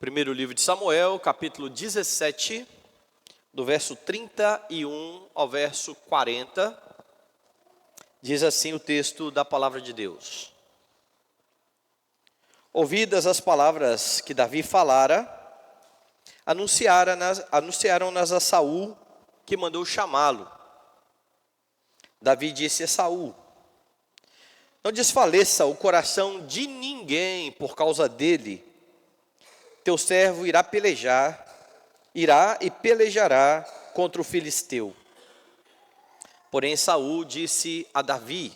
Primeiro livro de Samuel, capítulo 17, do verso 31 ao verso 40, diz assim o texto da palavra de Deus. Ouvidas as palavras que Davi falara, anunciaram-nas a Saul, que mandou chamá-lo. Davi disse a Saul: não desfaleça o coração de ninguém por causa dele. Teu servo irá e pelejará contra o filisteu. Porém Saul disse a Davi: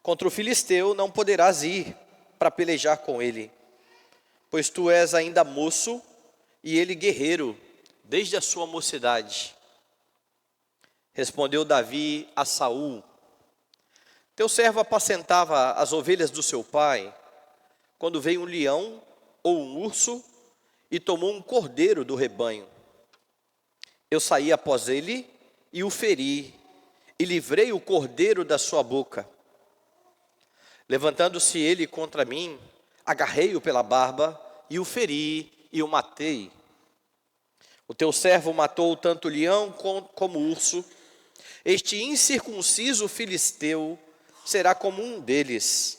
contra o filisteu não poderás ir para pelejar com ele, pois tu és ainda moço e ele guerreiro desde a sua mocidade. Respondeu Davi a Saul: teu servo apacentava as ovelhas do seu pai, quando veio um leão ou um urso e tomou um cordeiro do rebanho. Eu saí após ele e o feri, e livrei o cordeiro da sua boca. Levantando-se ele contra mim, agarrei-o pela barba e o feri e o matei. O teu servo matou tanto o leão como o urso. Este incircunciso filisteu será como um deles,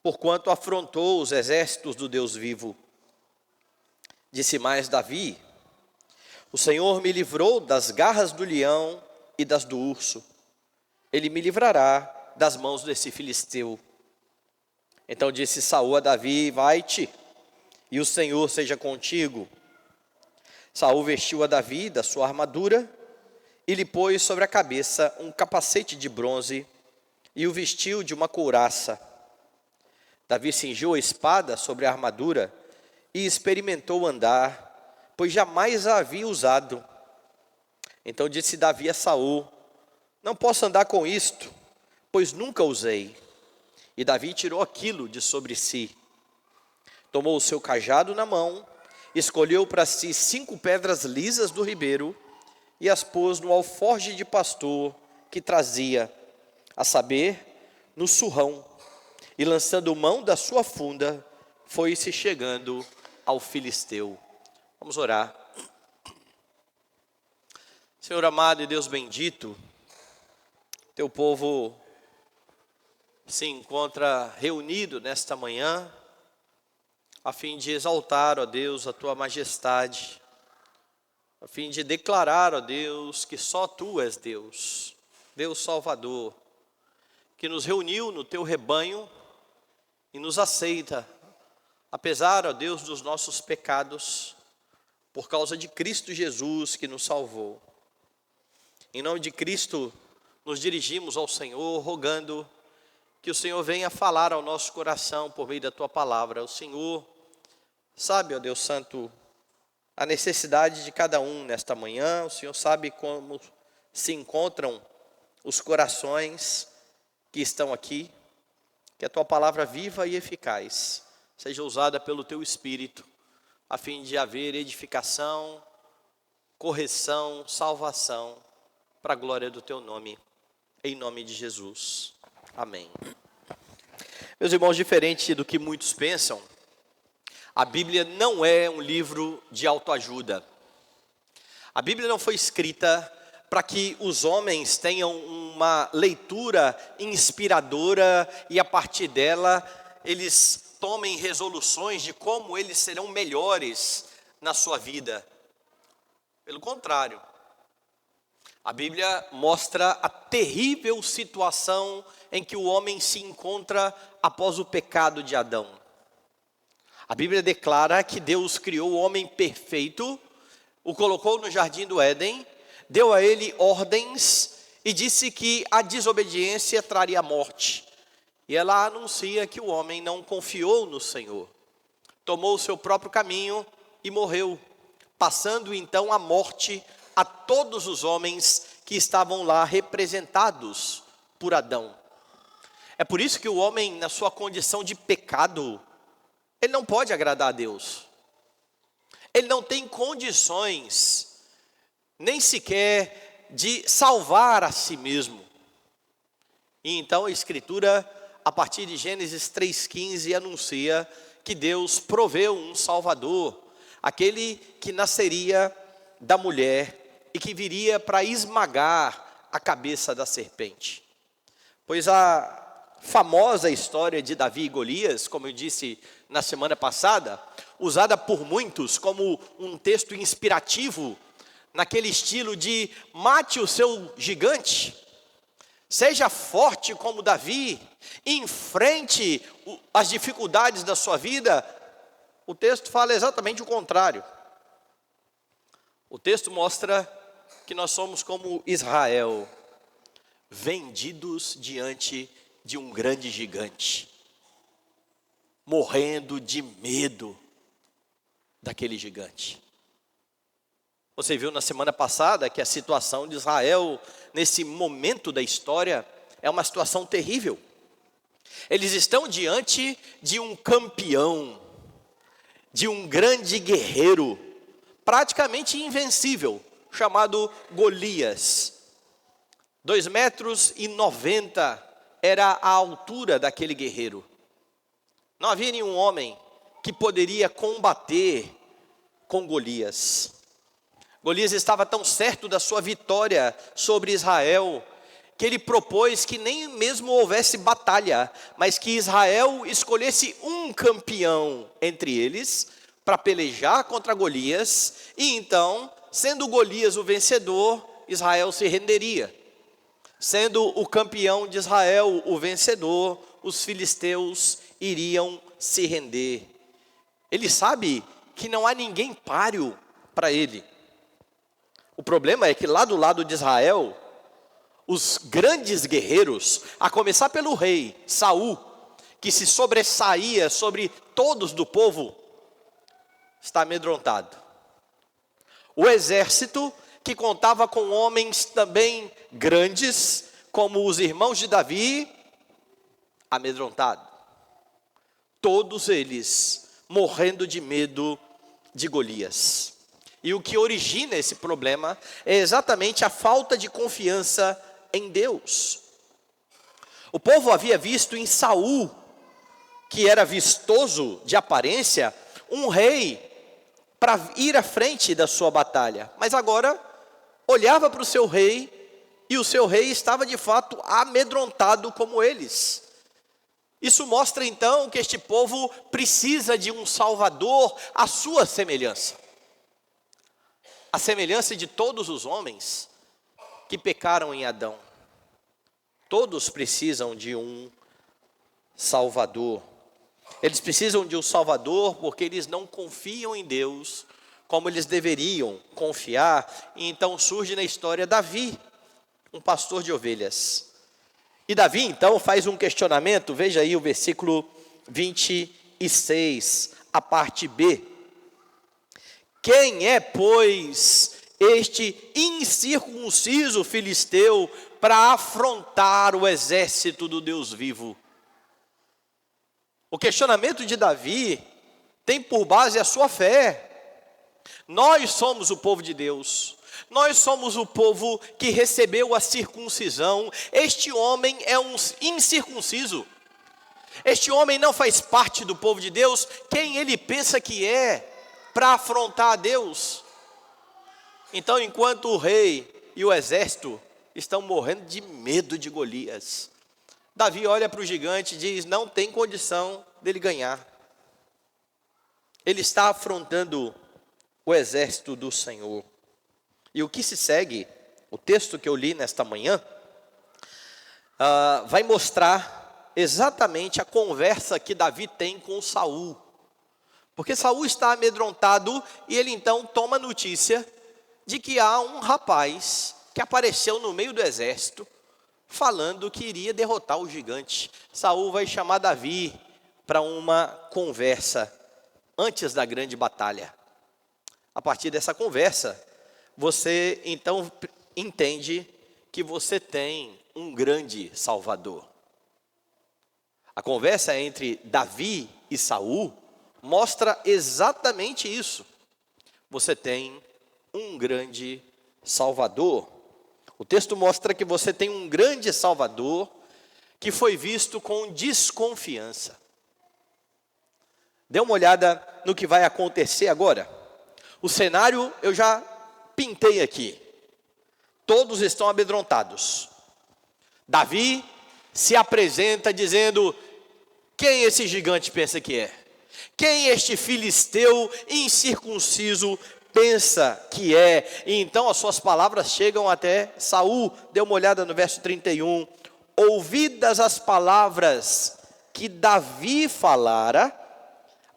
porquanto afrontou os exércitos do Deus vivo. Disse mais Davi: o Senhor me livrou das garras do leão e das do urso. Ele me livrará das mãos desse filisteu. Então disse Saul a Davi: vai-te, e o Senhor seja contigo. Saul vestiu a Davi da sua armadura e lhe pôs sobre a cabeça um capacete de bronze e o vestiu de uma couraça. Davi cingiu a espada sobre a armadura e experimentou andar, pois jamais a havia usado. Então disse Davi a Saul: não posso andar com isto, pois nunca usei. E Davi tirou aquilo de sobre si. Tomou o seu cajado na mão, escolheu para si 5 pedras lisas do ribeiro e as pôs no alforje de pastor que trazia, a saber, no surrão. E lançando mão da sua funda, foi-se chegando ao filisteu. Vamos orar. Senhor amado e Deus bendito, teu povo se encontra reunido nesta manhã, a fim de exaltar, ó Deus, a tua majestade, a fim de declarar, ó Deus, que só tu és Deus, Deus Salvador, que nos reuniu no teu rebanho e nos aceita, apesar, ó Deus, dos nossos pecados, por causa de Cristo Jesus que nos salvou. Em nome de Cristo, nos dirigimos ao Senhor, rogando que o Senhor venha falar ao nosso coração por meio da tua palavra. O Senhor sabe, ó Deus Santo, a necessidade de cada um nesta manhã. O Senhor sabe como se encontram os corações que estão aqui. Que a tua palavra viva e eficaz seja usada pelo teu Espírito, a fim de haver edificação, correção, salvação, para a glória do teu nome, em nome de Jesus. Amém. Meus irmãos, diferente do que muitos pensam, a Bíblia não é um livro de autoajuda. A Bíblia não foi escrita para que os homens tenham uma leitura inspiradora e a partir dela eles tomem resoluções de como eles serão melhores na sua vida. Pelo contrário, a Bíblia mostra a terrível situação em que o homem se encontra após o pecado de Adão. A Bíblia declara que Deus criou o homem perfeito, o colocou no jardim do Éden, deu a ele ordens e disse que a desobediência traria morte. E ela anuncia que o homem não confiou no Senhor, tomou o seu próprio caminho e morreu, passando então a morte a todos os homens que estavam lá representados por Adão. É por isso que o homem, na sua condição de pecado, ele não pode agradar a Deus. Ele não tem condições, nem sequer de salvar a si mesmo. E então a Escritura, a partir de Gênesis 3,15, anuncia que Deus proveu um Salvador, aquele que nasceria da mulher e que viria para esmagar a cabeça da serpente. Pois a famosa história de Davi e Golias, como eu disse na semana passada, usada por muitos como um texto inspirativo, naquele estilo de mate o seu gigante, seja forte como Davi, enfrente as dificuldades da sua vida. O texto fala exatamente o contrário. O texto mostra que nós somos como Israel, vendidos diante de um grande gigante, morrendo de medo daquele gigante. Você viu na semana passada que a situação de Israel, nesse momento da história, é uma situação terrível. Eles estão diante de um campeão, de um grande guerreiro, praticamente invencível, chamado Golias. 2,90 metros era a altura daquele guerreiro. Não havia nenhum homem que poderia combater com Golias. Golias estava tão certo da sua vitória sobre Israel, que ele propôs que nem mesmo houvesse batalha, mas que Israel escolhesse um campeão entre eles, para pelejar contra Golias, e então, sendo Golias o vencedor, Israel se renderia. Sendo o campeão de Israel o vencedor, os filisteus iriam se render. Ele sabe que não há ninguém páreo para ele. O problema é que lá do lado de Israel, os grandes guerreiros, a começar pelo rei Saul, que se sobressaía sobre todos do povo, está amedrontado. O exército, que contava com homens também grandes, como os irmãos de Davi, amedrontado. Todos eles morrendo de medo de Golias. E o que origina esse problema é exatamente a falta de confiança em Deus. O povo havia visto em Saul, que era vistoso de aparência, um rei para ir à frente da sua batalha. Mas agora olhava para o seu rei, e o seu rei estava de fato amedrontado como eles. Isso mostra então que este povo precisa de um Salvador à sua semelhança. A semelhança de todos os homens que pecaram em Adão. Todos precisam de um Salvador. Eles precisam de um Salvador porque eles não confiam em Deus como eles deveriam confiar. E então surge na história Davi, um pastor de ovelhas. E Davi então faz um questionamento, veja aí o versículo 26, a parte B. Quem é, pois, este incircunciso filisteu para afrontar o exército do Deus vivo? O questionamento de Davi tem por base a sua fé. Nós somos o povo de Deus. Nós somos o povo que recebeu a circuncisão. Este homem é um incircunciso. Este homem não faz parte do povo de Deus. Quem ele pensa que é para afrontar a Deus? Então, enquanto o rei e o exército estão morrendo de medo de Golias, Davi olha para o gigante e diz: não tem condição dele ganhar. Ele está afrontando o exército do Senhor. E o que se segue, o texto que eu li nesta manhã, vai mostrar exatamente a conversa que Davi tem com Saul. Porque Saul está amedrontado e ele então toma notícia de que há um rapaz que apareceu no meio do exército falando que iria derrotar o gigante. Saul vai chamar Davi para uma conversa antes da grande batalha. A partir dessa conversa, você então entende que você tem um grande Salvador. A conversa entre Davi e Saul mostra exatamente isso. Você tem um grande Salvador. O texto mostra que você tem um grande Salvador que foi visto com desconfiança. Dê uma olhada no que vai acontecer agora. O cenário eu já pintei aqui. Todos estão amedrontados. Davi se apresenta dizendo: quem esse gigante pensa que é? Quem este filisteu incircunciso pensa que é? E então as suas palavras chegam até Saul. Dê uma olhada no verso 31. Ouvidas as palavras que Davi falara,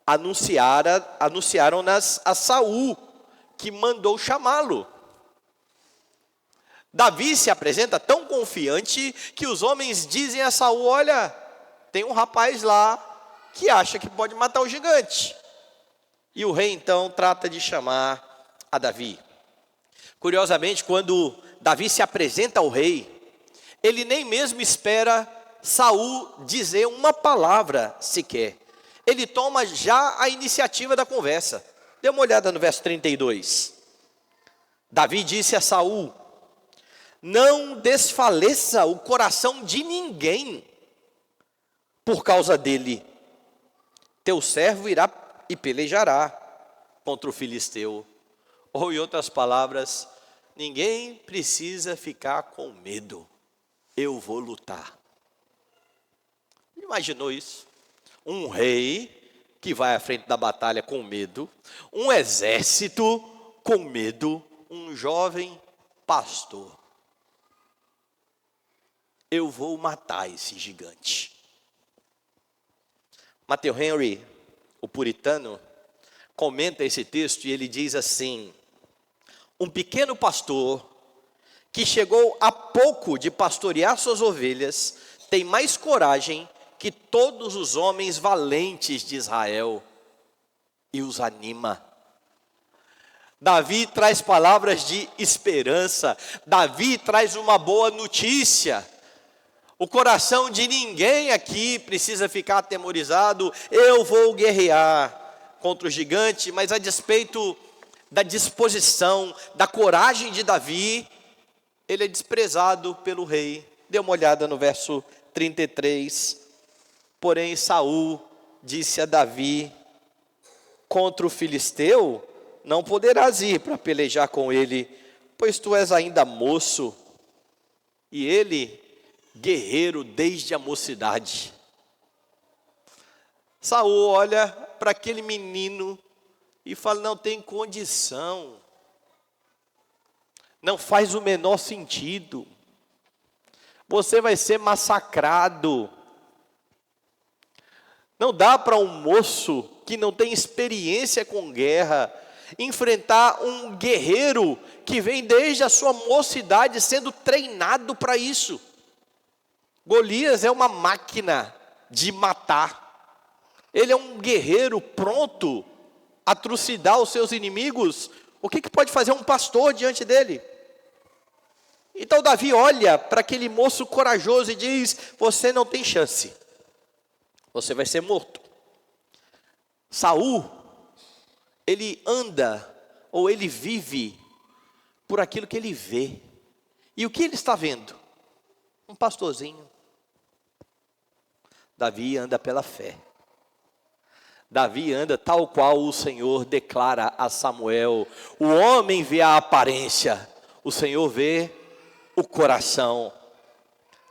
anunciaram-nas a Saul, que mandou chamá-lo. Davi se apresenta tão confiante que os homens dizem a Saul: olha, tem um rapaz lá que acha que pode matar o gigante. E o rei então trata de chamar a Davi. Curiosamente, quando Davi se apresenta ao rei, ele nem mesmo espera Saul dizer uma palavra sequer. Ele toma já a iniciativa da conversa. Dê uma olhada no verso 32. Davi disse a Saul: não desfaleça o coração de ninguém por causa dele. Teu servo irá e pelejará contra o filisteu. Ou em outras palavras, ninguém precisa ficar com medo. Eu vou lutar. Imaginou isso? Um rei que vai à frente da batalha com medo, um exército com medo, um jovem pastor. Eu vou matar esse gigante. Matthew Henry, o puritano, comenta esse texto e ele diz assim: um pequeno pastor que chegou há pouco de pastorear suas ovelhas tem mais coragem que todos os homens valentes de Israel e os anima. Davi traz palavras de esperança. Davi traz uma boa notícia. O coração de ninguém aqui precisa ficar atemorizado. Eu vou guerrear contra o gigante, mas a despeito da disposição, da coragem de Davi, ele é desprezado pelo rei. Dê uma olhada no verso 33. Porém Saul disse a Davi: contra o filisteu não poderás ir para pelejar com ele, pois tu és ainda moço, e ele guerreiro desde a mocidade. Saul olha para aquele menino e fala: não tem condição, não faz o menor sentido, você vai ser massacrado. Não dá para um moço que não tem experiência com guerra enfrentar um guerreiro que vem desde a sua mocidade sendo treinado para isso. Golias é uma máquina de matar. Ele é um guerreiro pronto a trucidar os seus inimigos. O que pode fazer um pastor diante dele? Então Davi olha para aquele moço corajoso e diz: você não tem chance, você vai ser morto. Saul, ele anda, ou ele vive por aquilo que ele vê. E o que ele está vendo? Um pastorzinho. Davi anda pela fé. Davi anda tal qual o Senhor declara a Samuel. O homem vê a aparência, o Senhor vê o coração.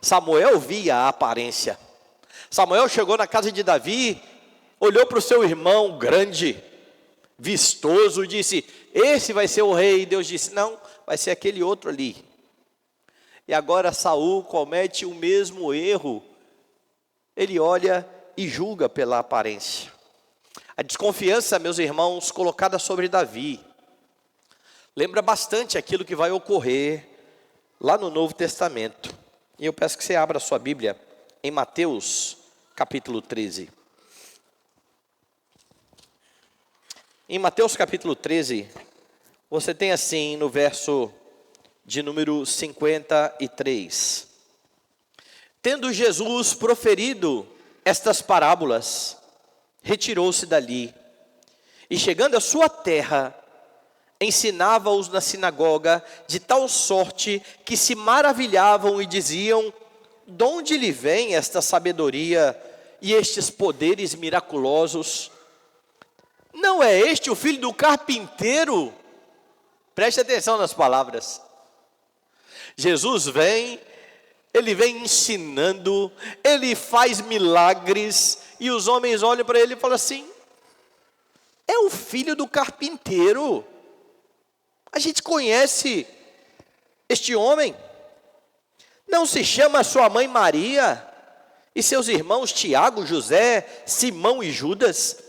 Samuel via a aparência. Samuel chegou na casa de Davi, olhou para o seu irmão grande, vistoso, e disse: esse vai ser o rei. E Deus disse: não, vai ser aquele outro ali. E agora Saul comete o mesmo erro. Ele olha e julga pela aparência. A desconfiança, meus irmãos, colocada sobre Davi, lembra bastante aquilo que vai ocorrer lá no Novo Testamento. E eu peço que você abra a sua Bíblia em Mateus capítulo 13. Em Mateus capítulo 13, você tem assim no verso de número 53. Tendo Jesus proferido estas parábolas, retirou-se dali, e chegando à sua terra, ensinava-os na sinagoga, de tal sorte que se maravilhavam e diziam: de onde lhe vem esta sabedoria e estes poderes miraculosos? Não é este o filho do carpinteiro? Preste atenção nas palavras. Jesus vem, ele vem ensinando, ele faz milagres, e os homens olham para ele e falam assim: é o filho do carpinteiro. A gente conhece este homem. Não se chama sua mãe Maria e seus irmãos Tiago, José, Simão e Judas?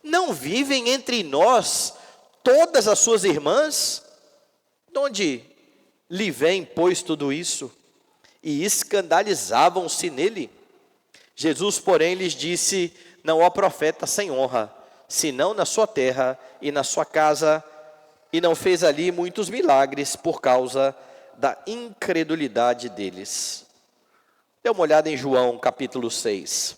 Não vivem entre nós todas as suas irmãs? De onde lhe vem, pois, tudo isso? E escandalizavam-se nele. Jesus, porém, lhes disse: não há profeta sem honra, senão na sua terra e na sua casa. E não fez ali muitos milagres por causa da incredulidade deles. Dê uma olhada em João capítulo 6.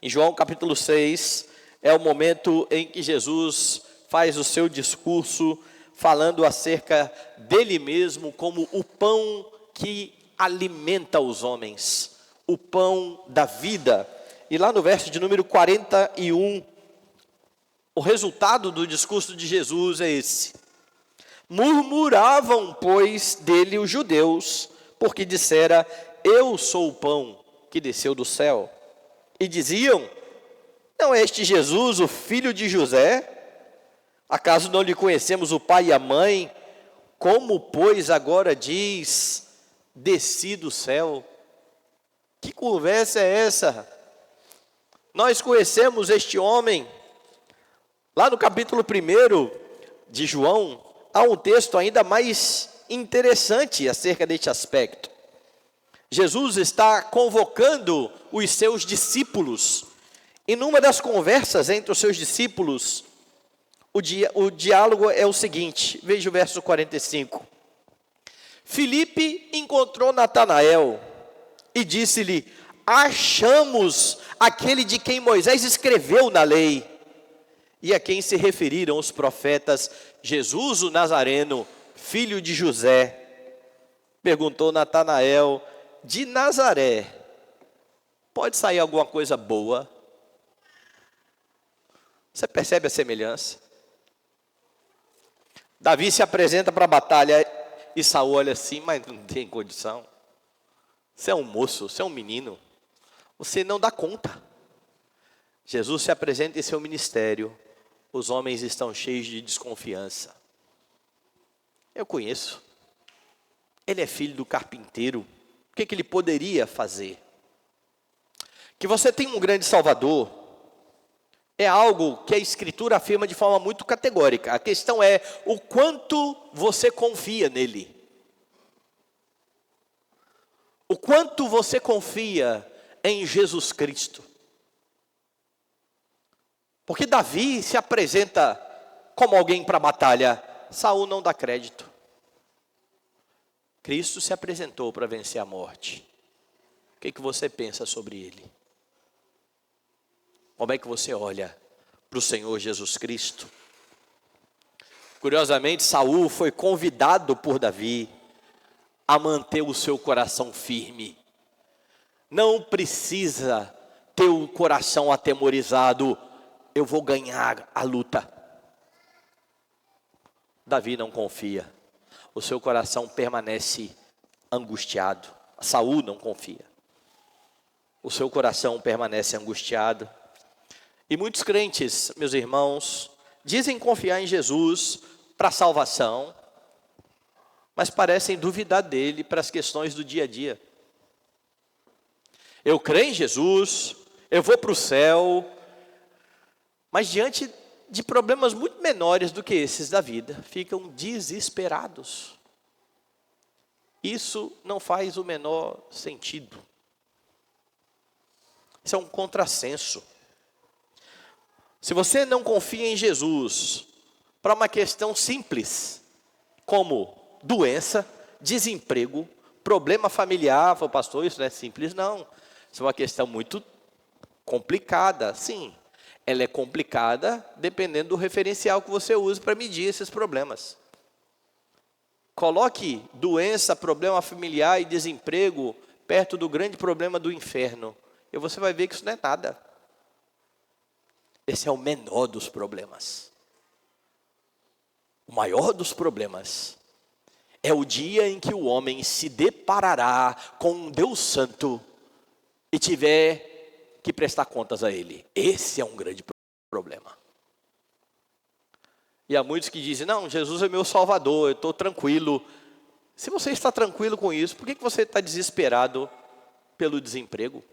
Em João capítulo 6 é o momento em que Jesus faz o seu discurso falando acerca dele mesmo como o pão que alimenta os homens, o pão da vida. E lá no verso de número 41, o resultado do discurso de Jesus é esse: murmuravam, pois, dele os judeus, porque dissera: eu sou o pão que desceu do céu. E diziam: não é este Jesus, o filho de José? Acaso não lhe conhecemos o pai e a mãe? Como, pois, agora diz: desci do céu? Que conversa é essa? Nós conhecemos este homem. Lá no capítulo 1 de João, há um texto ainda mais interessante acerca deste aspecto. Jesus está convocando os seus discípulos, e numa das conversas entre os seus discípulos, o diálogo é o seguinte, veja o verso 45. Filipe encontrou Natanael e disse-lhe: achamos aquele de quem Moisés escreveu na lei, e a quem se referiram os profetas, Jesus o Nazareno, filho de José. Perguntou Natanael: de Nazaré pode sair alguma coisa boa? Você percebe a semelhança? Davi se apresenta para a batalha e Saul olha assim: mas não tem condição. Você é um moço, você é um menino, você não dá conta. Jesus se apresenta em seu ministério, os homens estão cheios de desconfiança. Eu conheço, ele é filho do carpinteiro, o que ele poderia fazer? Que você tem um grande Salvador é algo que a Escritura afirma de forma muito categórica. A questão é o quanto você confia nele. O quanto você confia em Jesus Cristo. Porque Davi se apresenta como alguém para a batalha, Saul não dá crédito. Cristo se apresentou para vencer a morte. O que você pensa sobre ele? Como é que você olha para o Senhor Jesus Cristo? Curiosamente, Saul foi convidado por Davi a manter o seu coração firme. Não precisa ter o coração atemorizado, eu vou ganhar a luta. Davi não confia, o seu coração permanece angustiado. Saul não confia, o seu coração permanece angustiado. E muitos crentes, meus irmãos, dizem confiar em Jesus para a salvação, mas parecem duvidar dele para as questões do dia a dia. Eu creio em Jesus, eu vou para o céu, mas diante de problemas muito menores do que esses da vida, ficam desesperados. Isso não faz o menor sentido. Isso é um contrassenso. Se você não confia em Jesus para uma questão simples, como doença, desemprego, problema familiar, fala, pastor, isso não é simples, não. Isso é uma questão muito complicada, sim. Ela é complicada dependendo do referencial que você usa para medir esses problemas. Coloque doença, problema familiar e desemprego perto do grande problema do inferno, e você vai ver que isso não é nada. Esse é o menor dos problemas. O maior dos problemas é o dia em que o homem se deparará com um Deus Santo e tiver que prestar contas a Ele. Esse é um grande problema. E há muitos que dizem, não, Jesus é meu Salvador, eu estou tranquilo. Se você está tranquilo com isso, por que você está desesperado pelo desemprego?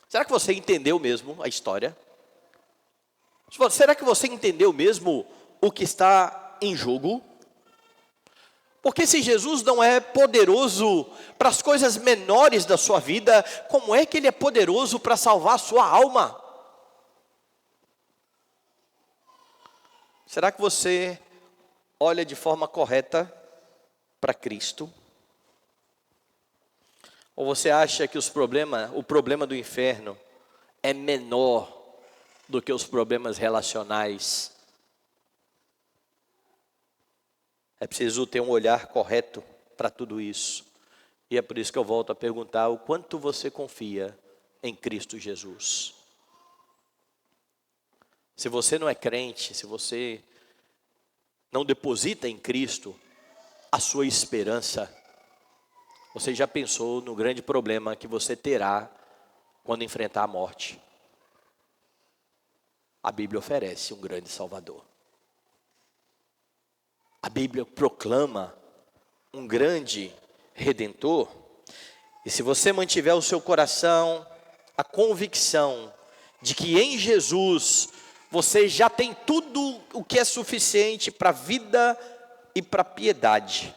Será que você entendeu mesmo a história? Será que você entendeu mesmo o que está em jogo? Porque se Jesus não é poderoso para as coisas menores da sua vida, como é que Ele é poderoso para salvar a sua alma? Será que você olha de forma correta para Cristo? Ou você acha que o problema do inferno é menor do que os problemas relacionais? É preciso ter um olhar correto para tudo isso. E é por isso que eu volto a perguntar, o quanto você confia em Cristo Jesus? Se você não é crente, se você não deposita em Cristo a sua esperança, você já pensou no grande problema que você terá quando enfrentar a morte? A Bíblia oferece um grande Salvador. A Bíblia proclama um grande Redentor. E se você mantiver o seu coração, a convicção de que em Jesus você já tem tudo o que é suficiente para a vida e para a piedade,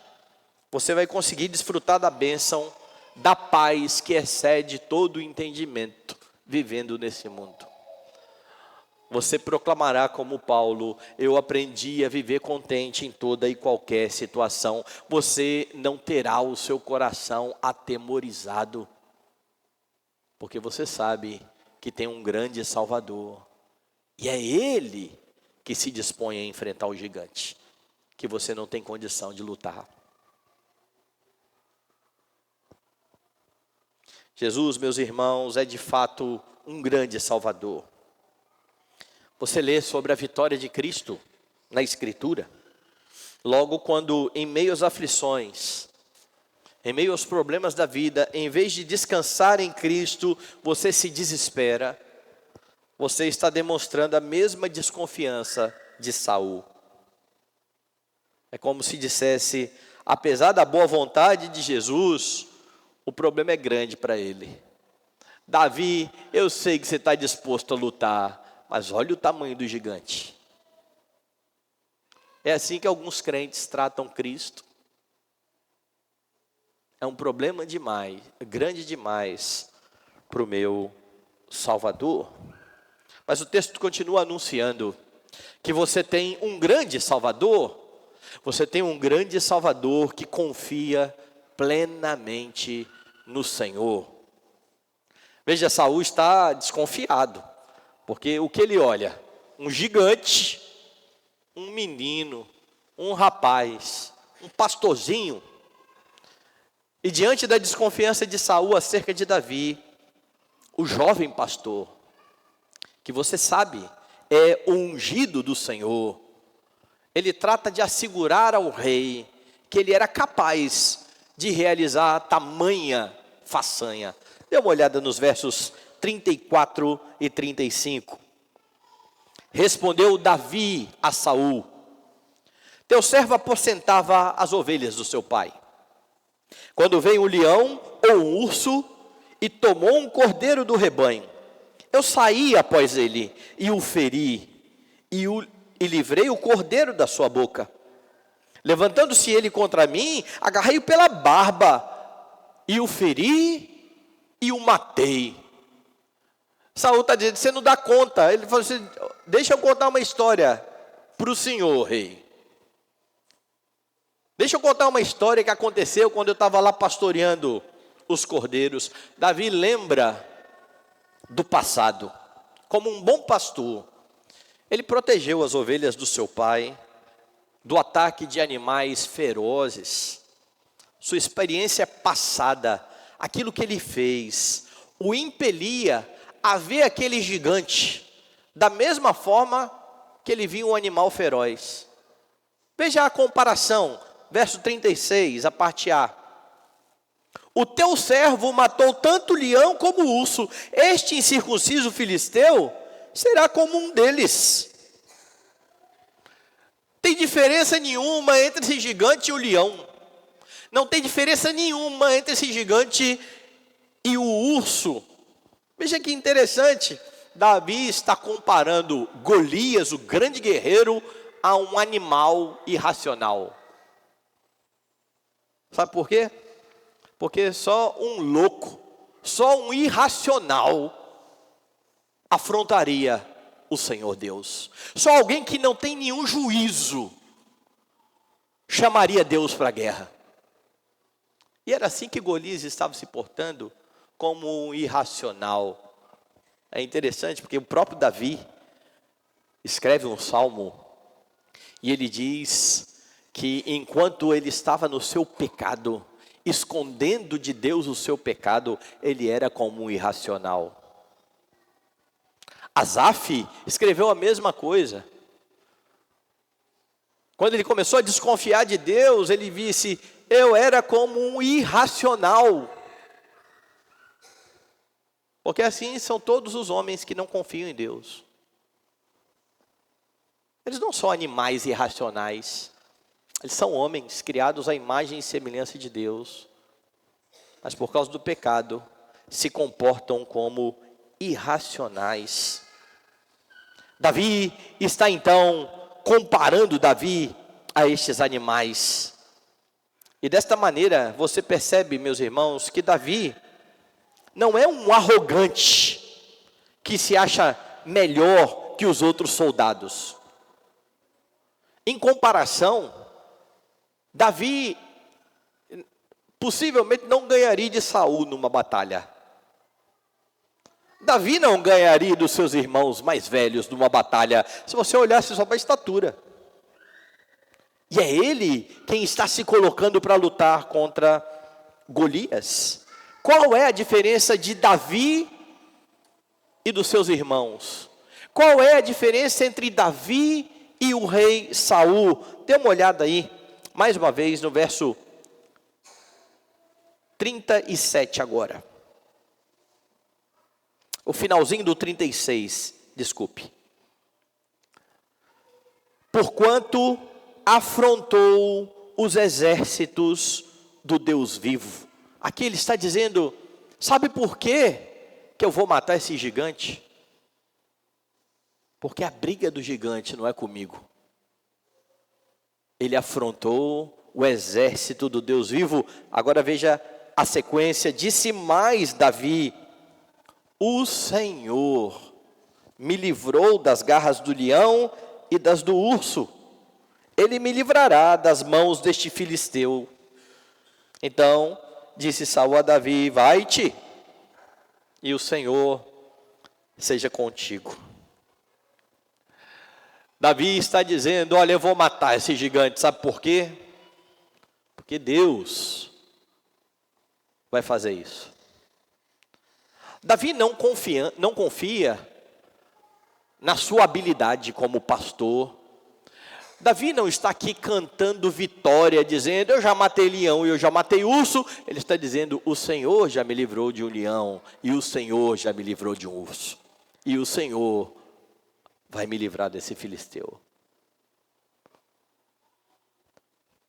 você vai conseguir desfrutar da bênção, da paz que excede todo o entendimento, vivendo nesse mundo. Você proclamará como Paulo, eu aprendi a viver contente em toda e qualquer situação. Você não terá o seu coração atemorizado, porque você sabe que tem um grande Salvador. E é Ele que se dispõe a enfrentar o gigante, que você não tem condição de lutar. Jesus, meus irmãos, é de fato um grande Salvador. Você lê sobre a vitória de Cristo na Escritura. Logo quando em meio às aflições, em meio aos problemas da vida, em vez de descansar em Cristo, você se desespera. Você está demonstrando a mesma desconfiança de Saul. É como se dissesse, apesar da boa vontade de Jesus, o problema é grande para ele. Davi, eu sei que você está disposto a lutar, mas olha o tamanho do gigante. É assim que alguns crentes tratam Cristo. É um problema demais, grande demais para o meu Salvador. Mas o texto continua anunciando que você tem um grande Salvador. Você tem um grande Salvador que confia plenamente no Senhor. Veja, Saul está desconfiado. Porque o que ele olha? Um gigante, um menino, um rapaz, um pastorzinho. E diante da desconfiança de Saul acerca de Davi, o jovem pastor, que você sabe, é o ungido do Senhor, ele trata de assegurar ao rei que ele era capaz de realizar tamanha façanha. Dê uma olhada nos versos 34 e 35. Respondeu Davi a Saul: teu servo apacentava as ovelhas do seu pai. Quando veio um leão ou um urso e tomou um cordeiro do rebanho, eu saí após ele e o feri e livrei o cordeiro da sua boca. Levantando-se ele contra mim, agarrei-o pela barba e o feri e o matei. Saul está dizendo, você não dá conta. Ele falou assim, deixa eu contar uma história para o senhor, rei. Deixa eu contar uma história que aconteceu quando eu estava lá pastoreando os cordeiros. Davi lembra do passado. Como um bom pastor, ele protegeu as ovelhas do seu pai do ataque de animais ferozes. Sua experiência passada, aquilo que ele fez, o impelia a ver aquele gigante da mesma forma que ele viu um animal feroz. Veja a comparação, verso 36, a parte A. O teu servo matou tanto o leão como o urso, este incircunciso filisteu será como um deles. Tem diferença nenhuma entre esse gigante e o leão. Não tem diferença nenhuma entre esse gigante e o urso. Veja que interessante, Davi está comparando Golias, o grande guerreiro, a um animal irracional. Sabe por quê? Porque só um louco, só um irracional afrontaria o Senhor Deus. Só alguém que não tem nenhum juízo chamaria Deus para a guerra. E era assim que Golias estava se portando, como um irracional. É interessante porque o próprio Davi escreve um salmo e ele diz que enquanto ele estava no seu pecado, escondendo de Deus o seu pecado, ele era como um irracional. Asaf escreveu a mesma coisa. Quando ele começou a desconfiar de Deus, ele disse: eu era como um irracional. Porque assim são todos os homens que não confiam em Deus. Eles não são animais irracionais. Eles são homens criados à imagem e semelhança de Deus. Mas por causa do pecado, se comportam como irracionais. Davi está então comparando Davi a estes animais. E desta maneira você percebe, meus irmãos, que Davi não é um arrogante que se acha melhor que os outros soldados. Em comparação, Davi possivelmente não ganharia de Saul numa batalha. Davi não ganharia dos seus irmãos mais velhos numa batalha, se você olhasse só para a estatura. E é ele quem está se colocando para lutar contra Golias. Qual é a diferença de Davi e dos seus irmãos? Qual é a diferença entre Davi e o rei Saul? Dê uma olhada aí, mais uma vez, no verso 37 agora. O finalzinho do 36, desculpe. Porquanto afrontou os exércitos do Deus vivo. Aqui ele está dizendo: sabe por quê que eu vou matar esse gigante? Porque a briga do gigante não é comigo. Ele afrontou o exército do Deus vivo. Agora veja a sequência. Disse mais Davi: o Senhor me livrou das garras do leão e das do urso. Ele me livrará das mãos deste filisteu. Então disse Saul a Davi: vai-te, e o Senhor seja contigo. Davi está dizendo: olha, eu vou matar esse gigante. Sabe por quê? Porque Deus vai fazer isso. Davi não confia na sua habilidade como pastor. Davi não está aqui cantando vitória, dizendo: eu já matei leão e eu já matei urso. Ele está dizendo: o Senhor já me livrou de um leão, e o Senhor já me livrou de um urso, e o Senhor vai me livrar desse filisteu.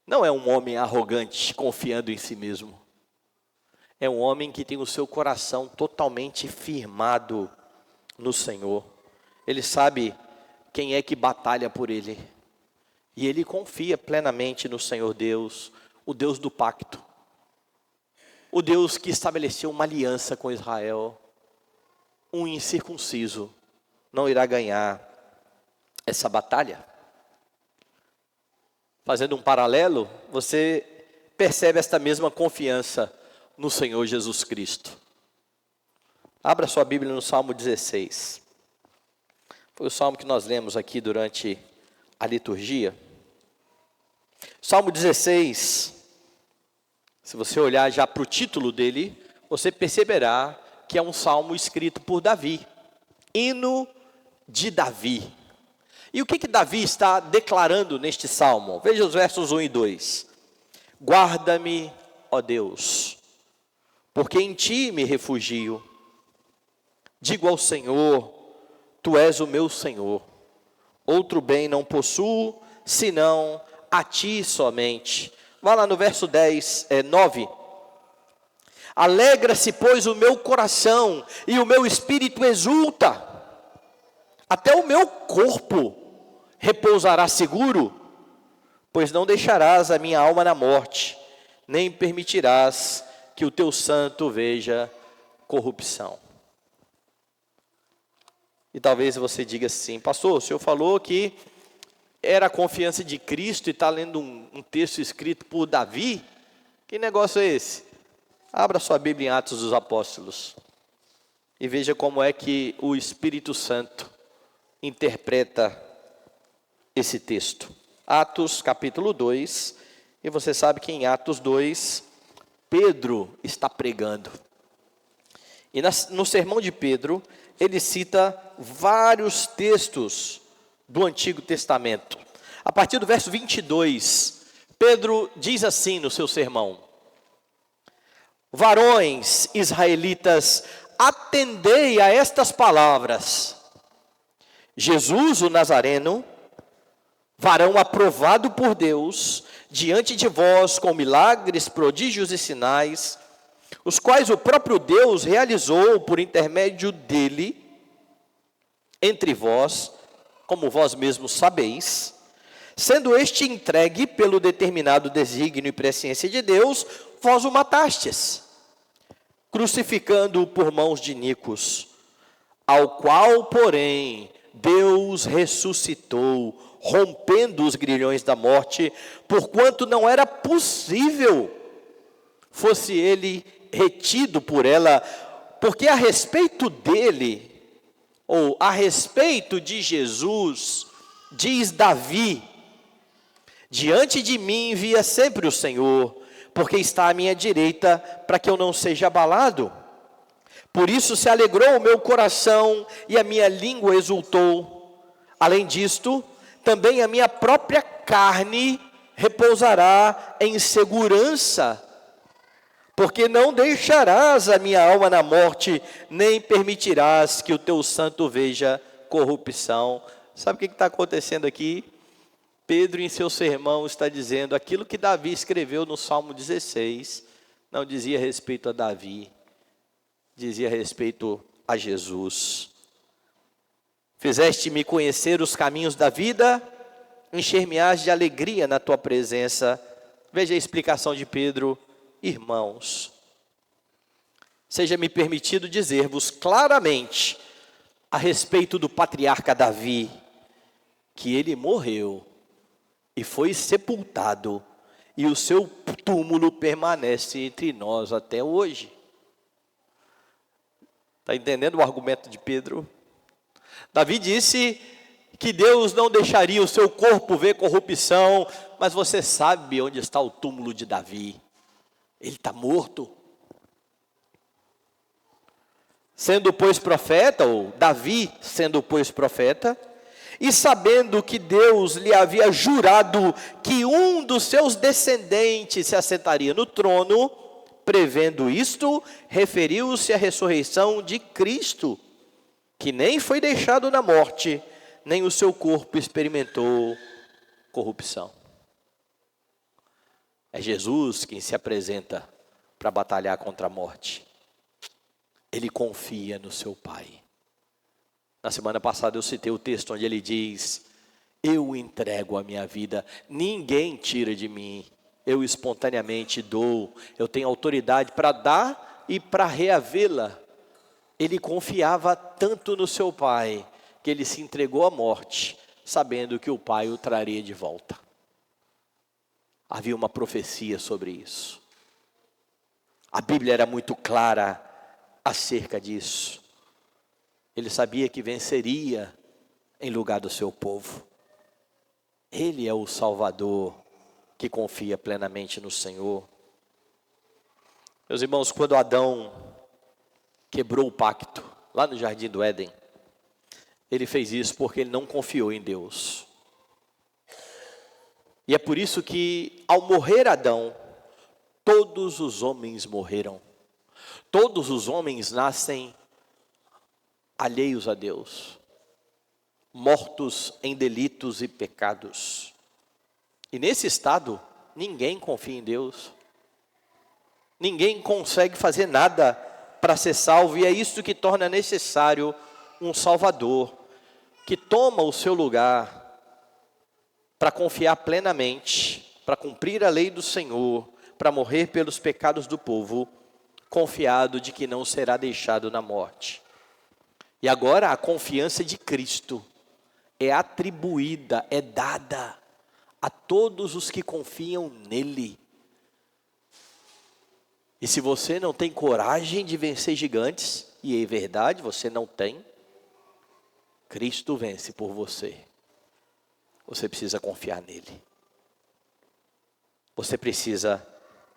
Não é um homem arrogante, confiando em si mesmo. É um homem que tem o seu coração totalmente firmado no Senhor. Ele sabe quem é que batalha por ele. E ele confia plenamente no Senhor Deus, o Deus do pacto. O Deus que estabeleceu uma aliança com Israel. Um incircunciso não irá ganhar essa batalha. Fazendo um paralelo, você percebe esta mesma confiança no Senhor Jesus Cristo. Abra sua Bíblia no Salmo 16. Foi o salmo que nós lemos aqui durante a liturgia. Salmo 16, se você olhar já para o título dele, você perceberá que é um salmo escrito por Davi. Hino de Davi. E o que Davi está declarando neste salmo? Veja os versos 1 e 2. Guarda-me, ó Deus, porque em ti me refugio. Digo ao Senhor, tu és o meu Senhor. Outro bem não possuo, senão a ti somente. Vá lá no verso 9. Alegra-se, pois, o meu coração, e o meu espírito exulta. Até o meu corpo repousará seguro, pois não deixarás a minha alma na morte, nem permitirás que o teu santo veja corrupção. E talvez você diga assim, pastor, o senhor falou que era a confiança de Cristo e está lendo um texto escrito por Davi? Que negócio é esse? Abra sua Bíblia em Atos dos Apóstolos e veja como é que o Espírito Santo interpreta esse texto. Atos capítulo 2, e você sabe que em Atos 2, Pedro está pregando. E no sermão de Pedro, ele cita vários textos do Antigo Testamento. A partir do verso 22, Pedro diz assim no seu sermão: varões israelitas, atendei a estas palavras. Jesus, o Nazareno, varão aprovado por Deus, diante de vós com milagres, prodígios e sinais, os quais o próprio Deus realizou por intermédio dele, entre vós, como vós mesmos sabeis, sendo este entregue pelo determinado desígnio e presciência de Deus, vós o matastes, crucificando-o por mãos de iníquos, ao qual, porém, Deus ressuscitou, rompendo os grilhões da morte, porquanto não era possível fosse ele retido por ela, porque a respeito dele, ou a respeito de Jesus, diz Davi: diante de mim via sempre o Senhor, porque está à minha direita, para que eu não seja abalado. Por isso se alegrou o meu coração e a minha língua exultou. Além disto, também a minha própria carne repousará em segurança, porque não deixarás a minha alma na morte, nem permitirás que o teu santo veja corrupção. Sabe o que está acontecendo aqui? Pedro, em seu sermão, está dizendo aquilo que Davi escreveu no Salmo 16, não dizia respeito a Davi, dizia respeito a Jesus. Fizeste-me conhecer os caminhos da vida, encher-me-ás de alegria na tua presença. Veja a explicação de Pedro. Irmãos, seja-me permitido dizer-vos claramente a respeito do patriarca Davi, que ele morreu e foi sepultado, e o seu túmulo permanece entre nós até hoje. Está entendendo o argumento de Pedro? Davi disse que Deus não deixaria o seu corpo ver corrupção, mas você sabe onde está o túmulo de Davi? Ele está morto. Sendo, pois, profeta, ou Davi sendo, pois, profeta, e sabendo que Deus lhe havia jurado que um dos seus descendentes se assentaria no trono, prevendo isto, referiu-se à ressurreição de Cristo, que nem foi deixado na morte, nem o seu corpo experimentou corrupção. É Jesus quem se apresenta para batalhar contra a morte. Ele confia no seu Pai. Na semana passada eu citei o texto onde ele diz: eu entrego a minha vida, ninguém tira de mim, eu espontaneamente dou, eu tenho autoridade para dar e para reavê-la. Ele confiava tanto no seu Pai, que ele se entregou à morte, sabendo que o Pai o traria de volta. Havia uma profecia sobre isso. A Bíblia era muito clara acerca disso. Ele sabia que venceria em lugar do seu povo. Ele é o Salvador que confia plenamente no Senhor. Meus irmãos, quando Adão quebrou o pacto, lá no Jardim do Éden, Ele fez isso porque ele não confiou em Deus. E é por isso que, ao morrer Adão, todos os homens morreram. Todos os homens nascem alheios a Deus, mortos em delitos e pecados. E nesse estado, ninguém confia em Deus. Ninguém consegue fazer nada para ser salvo. E é isso que torna necessário um Salvador, que toma o seu lugar para confiar plenamente, para cumprir a lei do Senhor, para morrer pelos pecados do povo, confiado de que não será deixado na morte. E agora a confiança de Cristo é atribuída, é dada a todos os que confiam nele. E se você não tem coragem de vencer gigantes, e é verdade, você não tem, Cristo vence por você. Você precisa confiar nele. Você precisa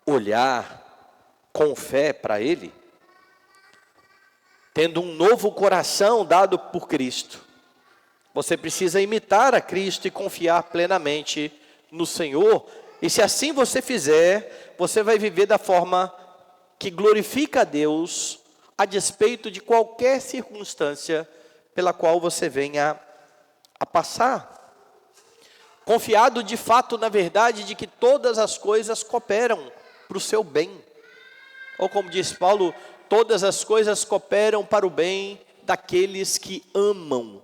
olhar com fé para ele, tendo um novo coração dado por Cristo. Você precisa imitar a Cristo e confiar plenamente no Senhor. E se assim você fizer, você vai viver da forma que glorifica a Deus, a despeito de qualquer circunstância pela qual você venha a passar. Confiado de fato, na verdade, de que todas as coisas cooperam para o seu bem. Ou como diz Paulo, todas as coisas cooperam para o bem daqueles que amam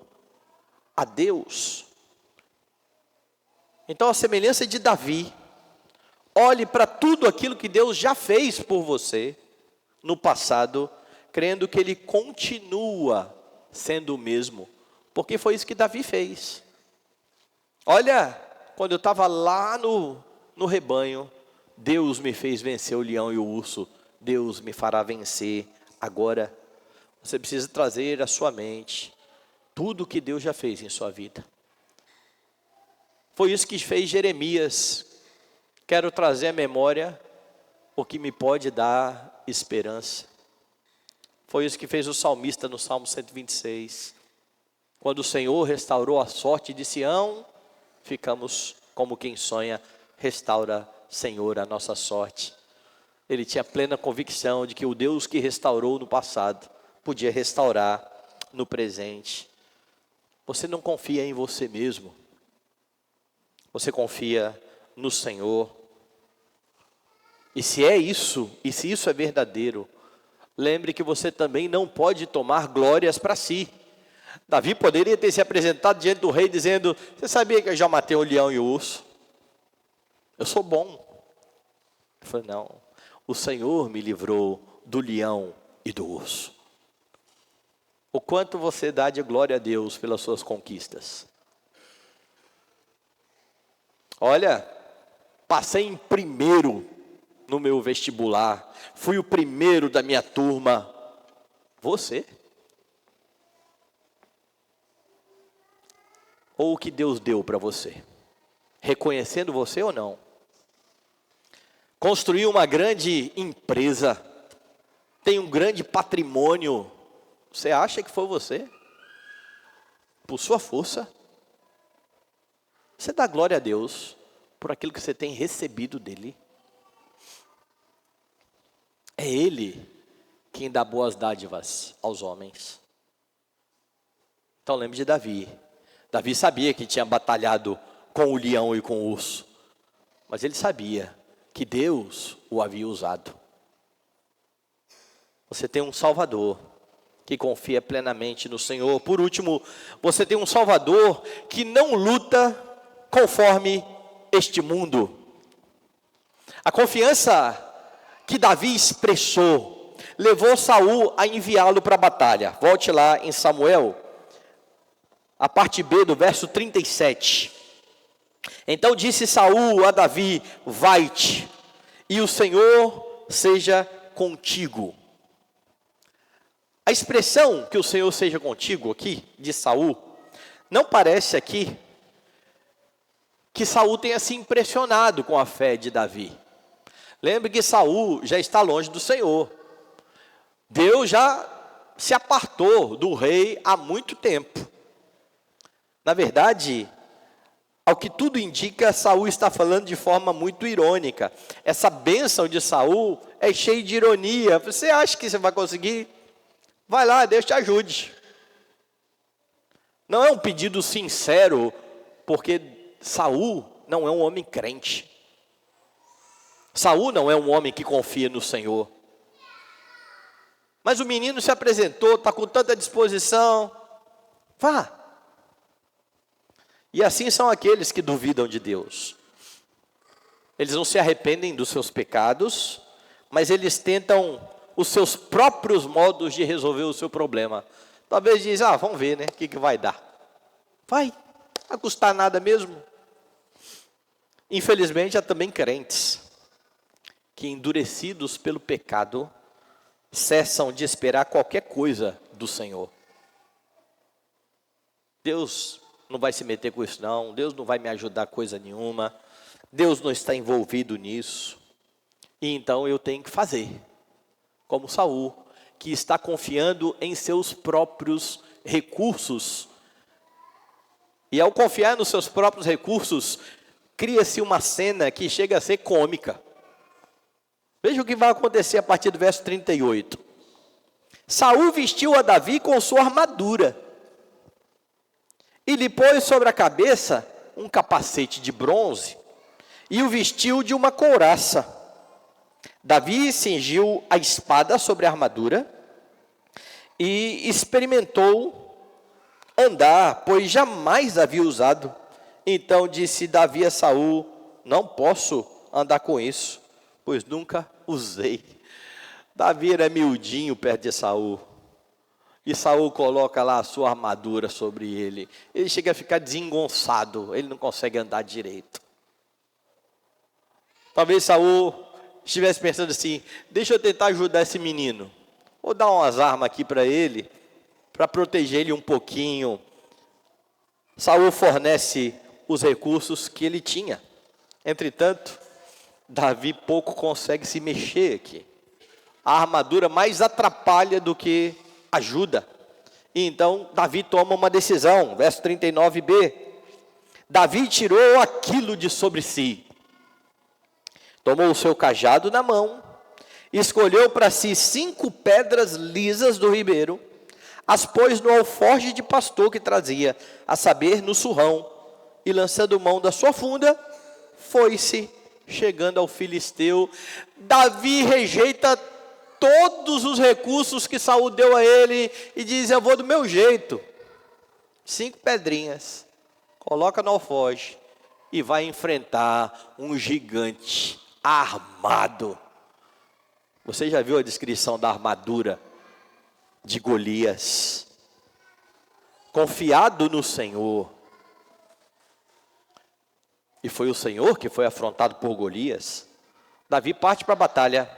a Deus. Então, a semelhança de Davi, olhe para tudo aquilo que Deus já fez por você no passado, crendo que Ele continua sendo o mesmo, porque foi isso que Davi fez. Olha, quando eu estava lá no rebanho, Deus me fez vencer o leão e o urso, Deus me fará vencer. Agora, você precisa trazer à sua mente tudo o que Deus já fez em sua vida. Foi isso que fez Jeremias. Quero trazer à memória o que me pode dar esperança. Foi isso que fez o salmista no Salmo 126. Quando o Senhor restaurou a sorte de Sião, ficamos como quem sonha. Restaura, Senhor, a nossa sorte. Ele tinha plena convicção de que o Deus que restaurou no passado podia restaurar no presente. Você não confia em você mesmo. Você confia no Senhor. E se é isso, e se isso é verdadeiro, lembre que você também não pode tomar glórias para si. Davi poderia ter se apresentado diante do rei dizendo: você sabia que eu já matei o leão e o urso? Eu sou bom. Ele falou: não, o Senhor me livrou do leão e do urso. O quanto você dá de glória a Deus pelas suas conquistas? Olha, passei em primeiro no meu vestibular, fui o primeiro da minha turma. Você? Ou o que Deus deu para você? Reconhecendo você ou não? Construiu uma grande empresa, tem um grande patrimônio. Você acha que foi você? Por sua força? Você dá glória a Deus por aquilo que você tem recebido dele? É Ele quem dá boas dádivas aos homens. Então lembre de Davi. Davi sabia que tinha batalhado com o leão e com o urso, mas ele sabia que Deus o havia usado. Você tem um Salvador que confia plenamente no Senhor. Por último, você tem um Salvador que não luta conforme este mundo. A confiança que Davi expressou levou Saul a enviá-lo para a batalha. Volte lá em Samuel, a parte B do verso 37. Então disse Saul a Davi: vai-te, e o Senhor seja contigo. A expressão que o Senhor seja contigo aqui, de Saul, não parece aqui que Saul tenha se impressionado com a fé de Davi. Lembre que Saul já está longe do Senhor. Deus já se apartou do rei há muito tempo. Na verdade, ao que tudo indica, Saul está falando de forma muito irônica. Essa bênção de Saul é cheia de ironia. Você acha que você vai conseguir? Vai lá, Deus te ajude. Não é um pedido sincero, porque Saul não é um homem crente. Saul não é um homem que confia no Senhor. Mas o menino se apresentou, está com tanta disposição. Vá. E assim são aqueles que duvidam de Deus. Eles não se arrependem dos seus pecados, mas eles tentam os seus próprios modos de resolver o seu problema. Talvez diz, vamos ver, né? O que vai dar? Vai custar nada mesmo. Infelizmente, há também crentes que, endurecidos pelo pecado, cessam de esperar qualquer coisa do Senhor. Deus não vai se meter com isso não, Deus não vai me ajudar coisa nenhuma, Deus não está envolvido nisso, e então eu tenho que fazer, como Saul, que está confiando em seus próprios recursos, e ao confiar nos seus próprios recursos, cria-se uma cena que chega a ser cômica. Veja o que vai acontecer a partir do verso 38. Saul vestiu a Davi com sua armadura, e lhe pôs sobre a cabeça um capacete de bronze, e o vestiu de uma couraça. Davi cingiu a espada sobre a armadura, e experimentou andar, pois jamais havia usado. Então disse Davi a Saul, não posso andar com isso, pois nunca usei. Davi era miudinho perto de Saul. E Saul coloca lá a sua armadura sobre ele. Ele chega a ficar desengonçado, ele não consegue andar direito. Talvez Saul estivesse pensando assim, deixa eu tentar ajudar esse menino. Vou dar umas armas aqui para ele, para proteger ele um pouquinho. Saul fornece os recursos que ele tinha. Entretanto, Davi pouco consegue se mexer aqui. A armadura mais atrapalha do que ajuda. E então Davi toma uma decisão, verso 39b. Davi tirou aquilo de sobre si, tomou o seu cajado na mão, escolheu para si 5 pedras lisas do ribeiro, as pôs no alforje de pastor que trazia, a saber, no surrão, e lançando mão da sua funda, foi-se. Chegando ao filisteu, Davi rejeita todos os recursos que Saul deu a ele e diz, eu vou do meu jeito. 5 pedrinhas, coloca no alforje e vai enfrentar um gigante armado. Você já viu a descrição da armadura de Golias? Confiado no Senhor. E foi o Senhor que foi afrontado por Golias. Davi parte para a batalha,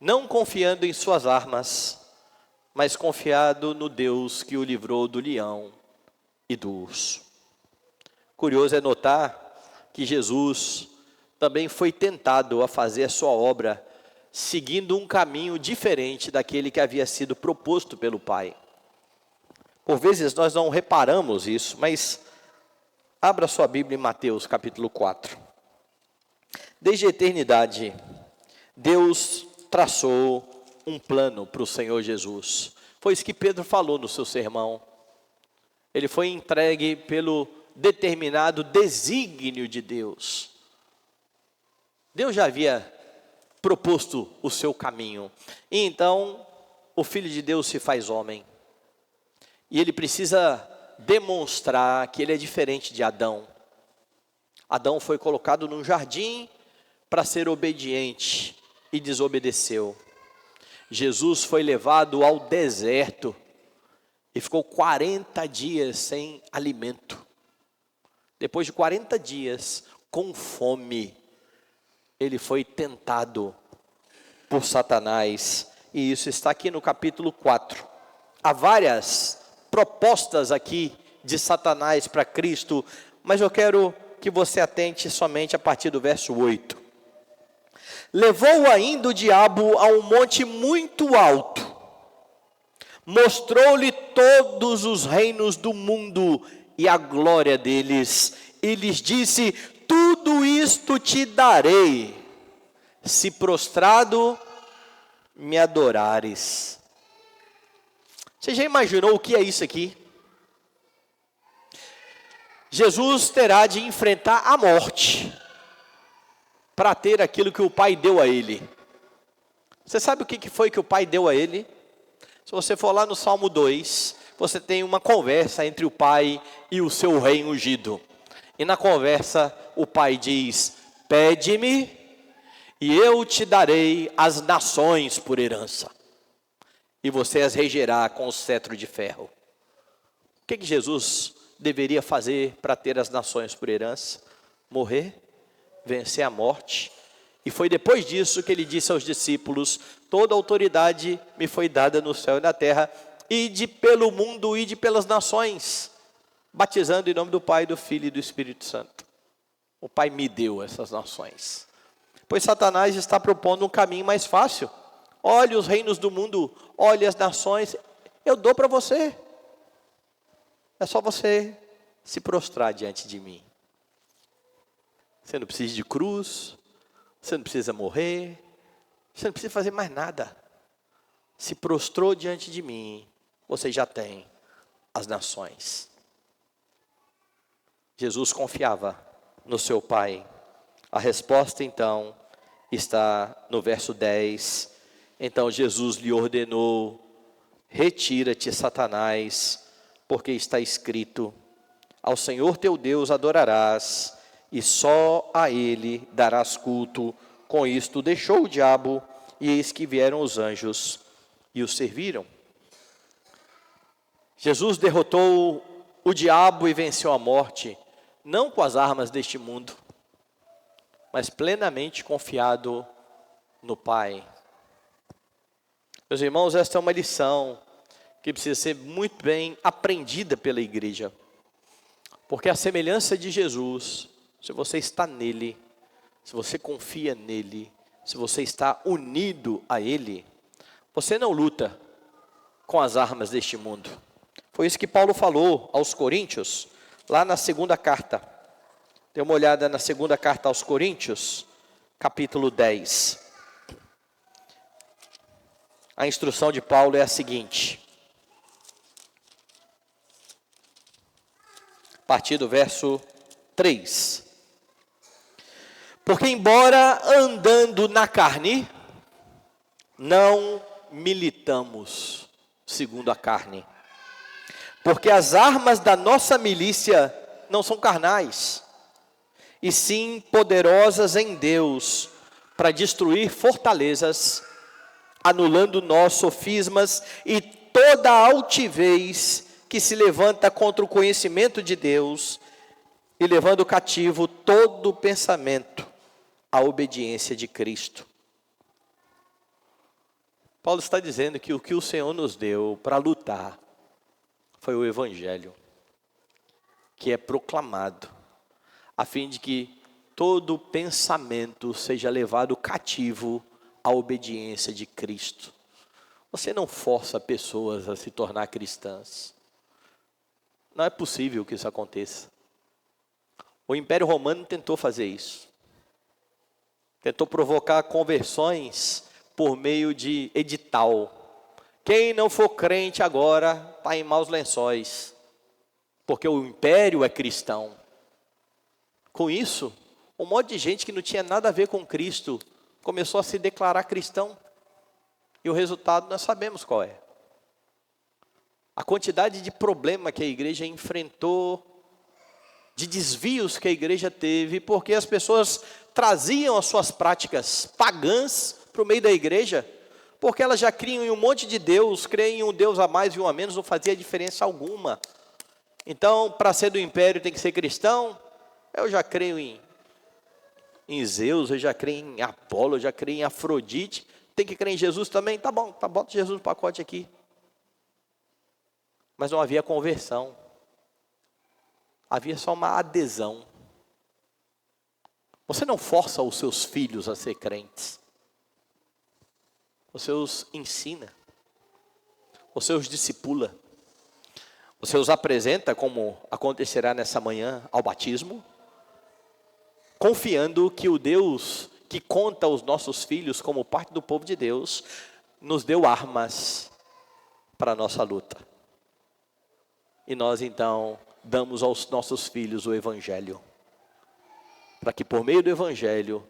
não confiando em suas armas, mas confiado no Deus que o livrou do leão e do urso. Curioso é notar que Jesus também foi tentado a fazer a sua obra, seguindo um caminho diferente daquele que havia sido proposto pelo Pai. Por vezes nós não reparamos isso, mas abra sua Bíblia em Mateus capítulo 4. Desde a eternidade, Deus traçou um plano para o Senhor Jesus. Foi isso que Pedro falou no seu sermão. Ele foi entregue pelo determinado desígnio de Deus. Deus já havia proposto o seu caminho. E então, o Filho de Deus se faz homem. E ele precisa demonstrar que ele é diferente de Adão. Adão foi colocado num jardim para ser obediente e desobedeceu. Jesus foi levado ao deserto e ficou 40 dias sem alimento. Depois de 40 dias, com fome, ele foi tentado por Satanás. E isso está aqui no capítulo 4. Há várias propostas aqui de Satanás para Cristo, mas eu quero que você atente somente a partir do verso 8. Levou ainda o diabo a um monte muito alto, mostrou-lhe todos os reinos do mundo e a glória deles, e lhes disse: tudo isto te darei, se prostrado me adorares. Você já imaginou o que é isso aqui? Jesus terá de enfrentar a morte para ter aquilo que o Pai deu a ele. Você sabe o que foi que o Pai deu a ele? Se você for lá no Salmo 2, você tem uma conversa entre o Pai e o seu rei ungido. E na conversa o Pai diz: pede-me e eu te darei as nações por herança, e você as regerá com o cetro de ferro. O que Jesus deveria fazer para ter as nações por herança? Morrer, vencer a morte. E foi depois disso que ele disse aos discípulos: toda autoridade me foi dada no céu e na terra, ide pelo mundo, ide pelas nações, batizando em nome do Pai, do Filho e do Espírito Santo. O Pai me deu essas nações. Pois Satanás está propondo um caminho mais fácil. Olhe os reinos do mundo, olhe as nações, eu dou para você. É só você se prostrar diante de mim. Você não precisa de cruz, você não precisa morrer, você não precisa fazer mais nada. Se prostrou diante de mim, você já tem as nações. Jesus confiava no seu Pai. A resposta então está no verso 10. Então Jesus lhe ordenou: retira-te, Satanás, porque está escrito: ao Senhor teu Deus adorarás, e só a Ele darás culto. Com isto deixou o diabo, e eis que vieram os anjos e o serviram. Jesus derrotou o diabo e venceu a morte, não com as armas deste mundo, mas plenamente confiado no Pai. Meus irmãos, esta é uma lição que precisa ser muito bem aprendida pela igreja. Porque a semelhança de Jesus, se você está nele, se você confia nele, se você está unido a ele, você não luta com as armas deste mundo. Foi isso que Paulo falou aos Coríntios, lá na segunda carta. Dê uma olhada na segunda carta aos Coríntios, capítulo 10. A instrução de Paulo é a seguinte: a partir do verso 3. Porque embora andando na carne, não militamos segundo a carne. Porque as armas da nossa milícia não são carnais, e sim poderosas em Deus, para destruir fortalezas, anulando nós sofismas e toda altivez que se levanta contra o conhecimento de Deus, e levando cativo todo pensamento à obediência de Cristo. Paulo está dizendo que o que o Senhor nos deu para lutar foi o Evangelho, que é proclamado, a fim de que todo pensamento seja levado cativo à obediência de Cristo. Você não força pessoas a se tornar cristãs. Não é possível que isso aconteça. O Império Romano tentou fazer isso. Tentou provocar conversões por meio de edital. Quem não for crente agora está em maus lençóis, porque o império é cristão. Com isso, um monte de gente que não tinha nada a ver com Cristo começou a se declarar cristão. E o resultado nós sabemos qual é. A quantidade de problema que a igreja enfrentou, de desvios que a igreja teve, porque as pessoas traziam as suas práticas pagãs para o meio da igreja, porque elas já criam em um monte de Deus, creem em um Deus a mais e um a menos, não fazia diferença alguma. Então, para ser do império tem que ser cristão. Eu já creio em Zeus, eu já creio em Apolo, eu já creio em Afrodite, tem que crer em Jesus também? Tá bom, bota Jesus no pacote aqui. Mas não havia conversão. Havia só uma adesão. Você não força os seus filhos a ser crentes. Você os ensina. Você os discipula. Você os apresenta, como acontecerá nessa manhã, ao batismo, confiando que o Deus que conta os nossos filhos como parte do povo de Deus, nos deu armas para a nossa luta. E nós então damos aos nossos filhos o Evangelho, para que por meio do Evangelho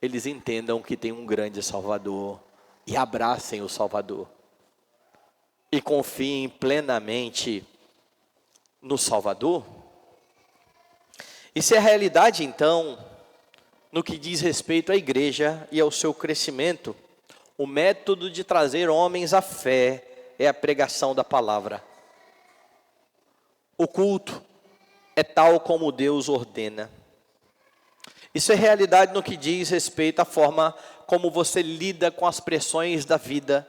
eles entendam que tem um grande Salvador e abracem o Salvador e confiem plenamente no Salvador. Isso é a realidade então, no que diz respeito à igreja e ao seu crescimento. O método de trazer homens à fé é a pregação da palavra. O culto é tal como Deus ordena. Isso é realidade no que diz respeito à forma como você lida com as pressões da vida,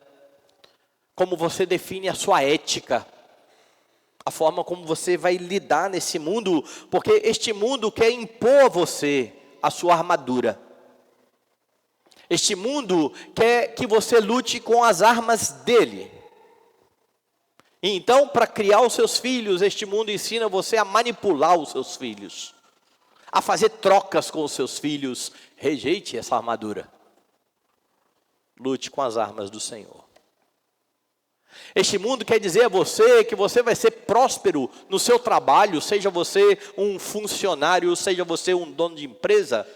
como você define a sua ética, a forma como você vai lidar nesse mundo, porque este mundo quer impor a você a sua armadura. Este mundo quer que você lute com as armas dele. E então, para criar os seus filhos, este mundo ensina você a manipular os seus filhos, a fazer trocas com os seus filhos. Rejeite essa armadura. Lute com as armas do Senhor. Este mundo quer dizer a você que você vai ser próspero no seu trabalho, seja você um funcionário, seja você um dono de empresa,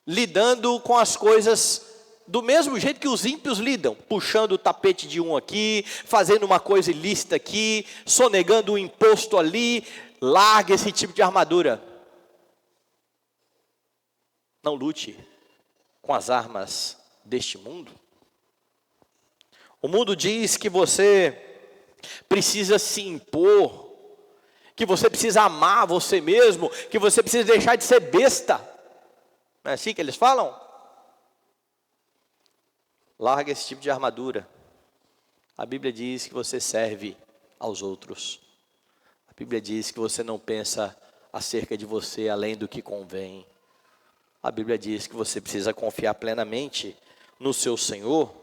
lidando com as coisas do mesmo jeito que os ímpios lidam, puxando o tapete de um aqui, fazendo uma coisa ilícita aqui, sonegando um imposto ali. Largue esse tipo de armadura. Não lute com as armas deste mundo. O mundo diz que você precisa se impor, que você precisa amar você mesmo, que você precisa deixar de ser besta. Não é assim que eles falam? Larga esse tipo de armadura. A Bíblia diz que você serve aos outros. A Bíblia diz que você não pensa acerca de você além do que convém. A Bíblia diz que você precisa confiar plenamente no seu Senhor.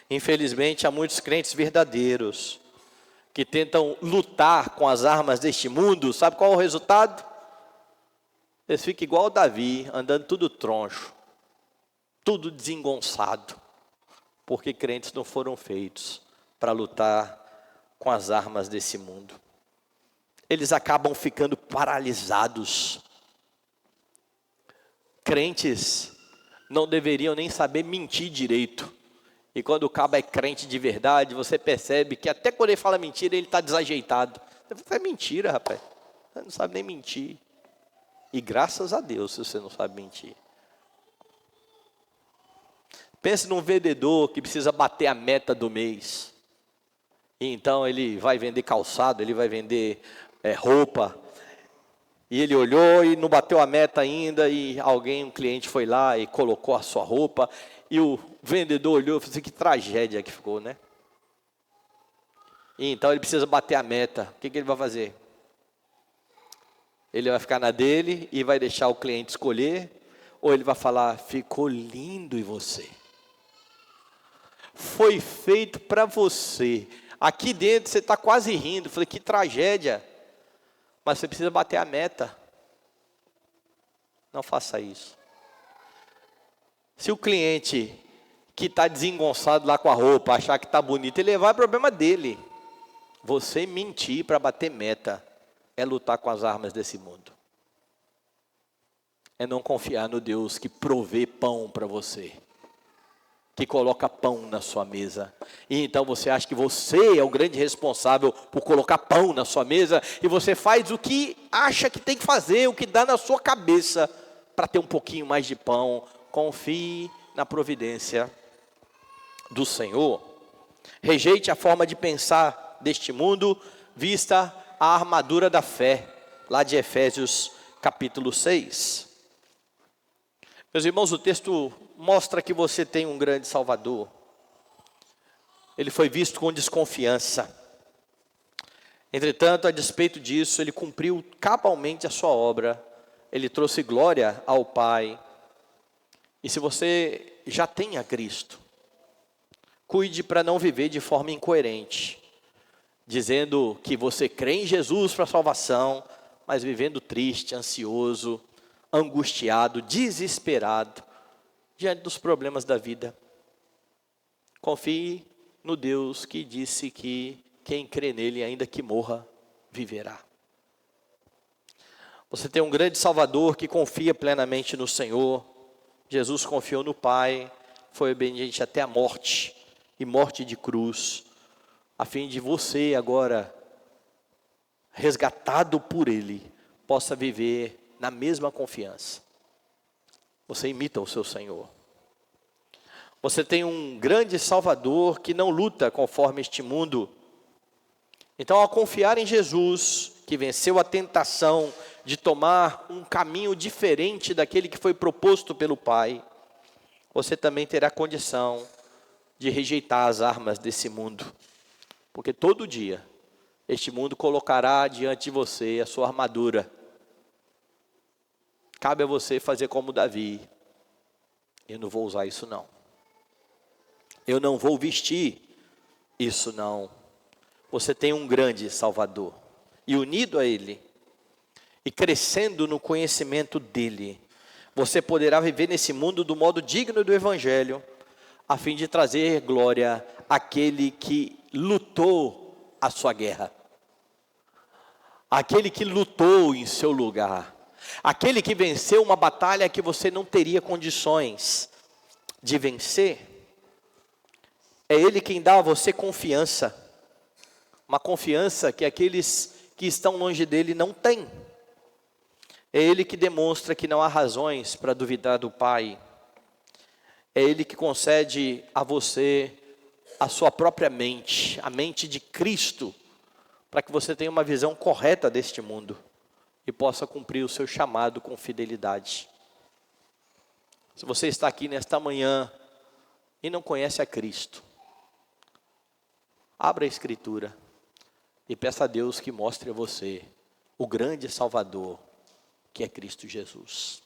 Infelizmente, há muitos crentes verdadeiros que tentam lutar com as armas deste mundo. Sabe qual é o resultado? Eles ficam igual Davi, andando tudo troncho, tudo desengonçado, porque crentes não foram feitos para lutar com as armas desse mundo. Eles acabam ficando paralisados. Crentes não deveriam nem saber mentir direito. E quando o cabo é crente de verdade, você percebe que até quando ele fala mentira, ele está desajeitado. Você fala, é mentira, rapaz. Você não sabe nem mentir. E graças a Deus, se você não sabe mentir. Pense num vendedor que precisa bater a meta do mês. E então ele vai vender calçado, ele vai vender roupa. E ele olhou e não bateu a meta ainda, e um cliente foi lá e colocou a sua roupa. E o vendedor olhou e falou assim, que tragédia que ficou, né? E então ele precisa bater a meta. O que ele vai fazer? Ele vai ficar na dele e vai deixar o cliente escolher? Ou ele vai falar, ficou lindo em você? Foi feito para você. Aqui dentro você está quase rindo. Falei, que tragédia. Mas você precisa bater a meta. Não faça isso. Se o cliente que está desengonçado lá com a roupa, achar que está bonito, ele levar, é problema dele. Você mentir para bater meta é lutar com as armas desse mundo. É não confiar no Deus que provê pão para você, que coloca pão na sua mesa. E então você acha que você é o grande responsável por colocar pão na sua mesa, e você faz o que acha que tem que fazer, o que dá na sua cabeça, para ter um pouquinho mais de pão. Confie na providência do Senhor. Rejeite a forma de pensar deste mundo, vista a armadura da fé, lá de Efésios capítulo 6. Meus irmãos, o texto mostra que você tem um grande Salvador. Ele foi visto com desconfiança. Entretanto, a despeito disso, ele cumpriu cabalmente a sua obra. Ele trouxe glória ao Pai. E se você já tem a Cristo, cuide para não viver de forma incoerente. dizendo que você crê em Jesus para a salvação, mas vivendo triste, ansioso, angustiado, desesperado, diante dos problemas da vida. Confie no Deus que disse que quem crê nele, ainda que morra, viverá. Você tem um grande Salvador que confia plenamente no Senhor. Jesus confiou no Pai, foi obediente até a morte, e morte de cruz, a fim de você agora, resgatado por Ele, possa viver na mesma confiança. Você imita o seu Senhor. Você tem um grande Salvador que não luta conforme este mundo. Então, ao confiar em Jesus, que venceu a tentação de tomar um caminho diferente daquele que foi proposto pelo Pai, você também terá condição de rejeitar as armas desse mundo. Porque todo dia, este mundo colocará diante de você a sua armadura. Cabe a você fazer como Davi. Eu não vou usar isso não. Eu não vou vestir isso não. Você tem um grande Salvador. E unido a Ele, e crescendo no conhecimento dEle, você poderá viver nesse mundo do modo digno do Evangelho, a fim de trazer glória àquele que lutou a sua guerra. Aquele que lutou em seu lugar. Aquele que venceu uma batalha que você não teria condições de vencer. É Ele quem dá a você confiança. Uma confiança que aqueles que estão longe dEle não têm. É Ele que demonstra que não há razões para duvidar do Pai. É Ele que concede a você a sua própria mente, a mente de Cristo, para que você tenha uma visão correta deste mundo e possa cumprir o seu chamado com fidelidade. Se você está aqui nesta manhã e não conhece a Cristo, abra a Escritura e peça a Deus que mostre a você o grande Salvador, que é Cristo Jesus.